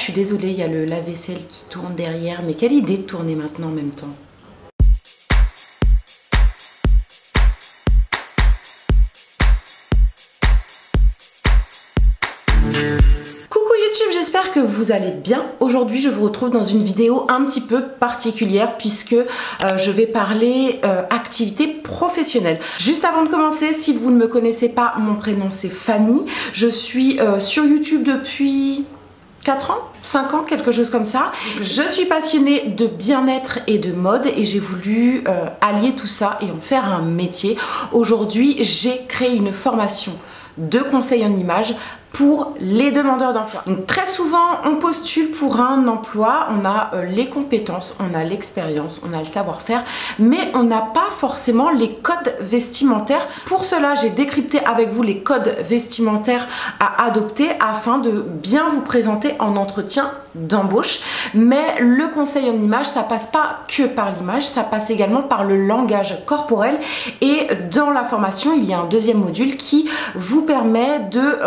suis désolée, il y a le lave-vaisselle qui tourne derrière, mais quelle idée de tourner maintenant en même temps. J'espère que vous allez bien. Aujourd'hui je vous retrouve dans une vidéo un petit peu particulière puisque je vais parler activité professionnelle. Juste avant de commencer, si vous ne me connaissez pas, mon prénom c'est Fanny. Je suis sur YouTube depuis 4 ans, 5 ans, quelque chose comme ça. Je suis passionnée de bien-être et de mode et j'ai voulu allier tout ça et en faire un métier. Aujourd'hui j'ai créé une formation de conseil en image pour les demandeurs d'emploi. Donc très souvent on postule pour un emploi, on a les compétences, on a l'expérience, on a le savoir-faire, mais on n'a pas forcément les codes vestimentaires. Pour cela j'ai décrypté avec vous les codes vestimentaires à adopter afin de bien vous présenter en entretien d'embauche. Mais le conseil en image, ça passe pas que par l'image, ça passe également par le langage corporel, et dans la formation il y a un deuxième module qui vous permet de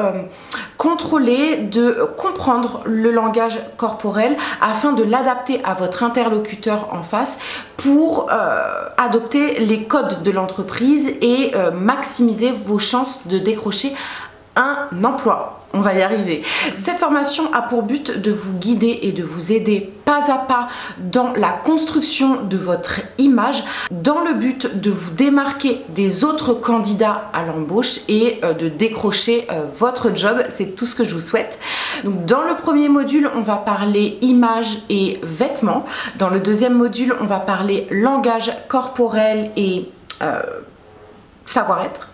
contrôler, de comprendre le langage corporel afin de l'adapter à votre interlocuteur en face pour adopter les codes de l'entreprise et maximiser vos chances de décrocher un emploi. On va y arriver. Cette formation a pour but de vous guider et de vous aider pas à pas dans la construction de votre image, dans le but de vous démarquer des autres candidats à l'embauche et de décrocher votre job. C'est tout ce que je vous souhaite. Donc, dans le premier module, on va parler image et vêtements. Dans le deuxième module, on va parler langage corporel et savoir-être.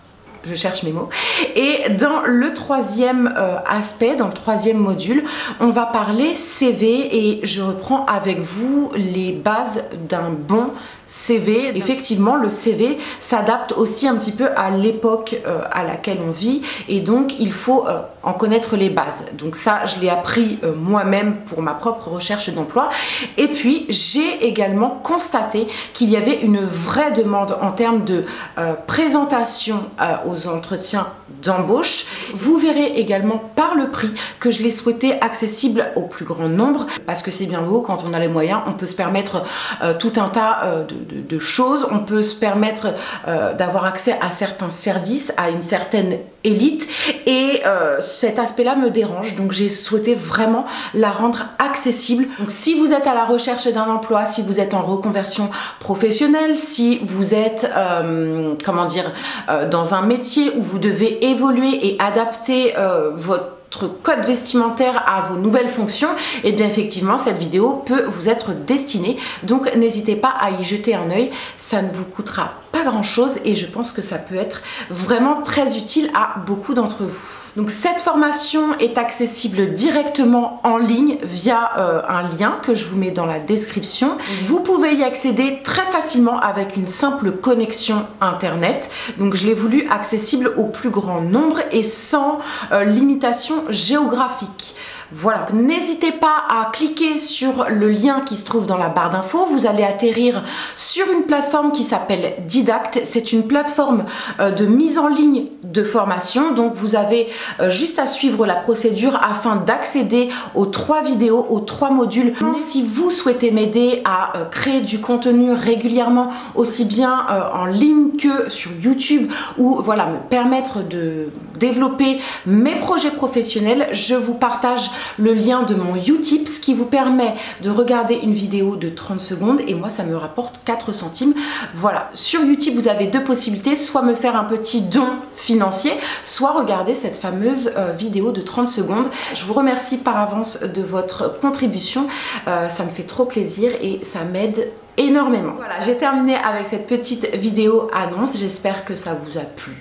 Je cherche mes mots. Et dans le troisième aspect, dans le troisième module, on va parler CV et je reprends avec vous les bases d'un bon CV. Effectivement, le CV s'adapte aussi un petit peu à l'époque à laquelle on vit et donc il faut en connaître les bases. Donc ça, je l'ai appris moi-même pour ma propre recherche d'emploi. Et puis, j'ai également constaté qu'il y avait une vraie demande en termes de présentation aux entretiens d'embauche. Vous verrez également par le prix que je l'ai souhaité accessible au plus grand nombre parce que c'est bien beau, quand on a les moyens, on peut se permettre tout un tas de choses, on peut se permettre d'avoir accès à certains services, à une certaine élite et cet aspect-là me dérange, donc j'ai souhaité vraiment la rendre accessible. Donc si vous êtes à la recherche d'un emploi, si vous êtes en reconversion professionnelle, si vous êtes comment dire, dans un métier où vous devez évoluer et adapter votre code vestimentaire à vos nouvelles fonctions, et bien effectivement cette vidéo peut vous être destinée. Donc n'hésitez pas à y jeter un œil, ça ne vous coûtera pas grand chose et je pense que ça peut être vraiment très utile à beaucoup d'entre vous. Donc cette formation est accessible directement en ligne via un lien que je vous mets dans la description. Vous pouvez y accéder très facilement avec une simple connexion internet. Donc je l'ai voulu accessible au plus grand nombre et sans limitation géographique. Voilà, n'hésitez pas à cliquer sur le lien qui se trouve dans la barre d'infos. Vous allez atterrir sur une plateforme qui s'appelle Didacte. C'est une plateforme de mise en ligne de formation. Donc vous avez juste à suivre la procédure afin d'accéder aux 3 vidéos, aux 3 modules. Si vous souhaitez m'aider à créer du contenu régulièrement, aussi bien en ligne que sur YouTube, ou voilà, me permettre de développer mes projets professionnels, je vous partage le lien de mon Utips qui vous permet de regarder une vidéo de 30 secondes et moi ça me rapporte 4 centimes. Voilà, sur YouTube vous avez 2 possibilités, soit me faire un petit don financier, soit regarder cette fameuse vidéo de 30 secondes. Je vous remercie par avance de votre contribution, ça me fait trop plaisir et ça m'aide énormément. Voilà, j'ai terminé avec cette petite vidéo annonce, j'espère que ça vous a plu.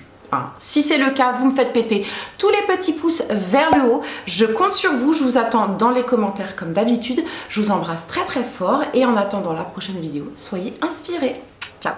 Si c'est le cas, vous me faites péter tous les petits pouces vers le haut. Je compte sur vous, je vous attends dans les commentaires comme d'habitude. Je vous embrasse très très fort et en attendant la prochaine vidéo, soyez inspirés. Ciao!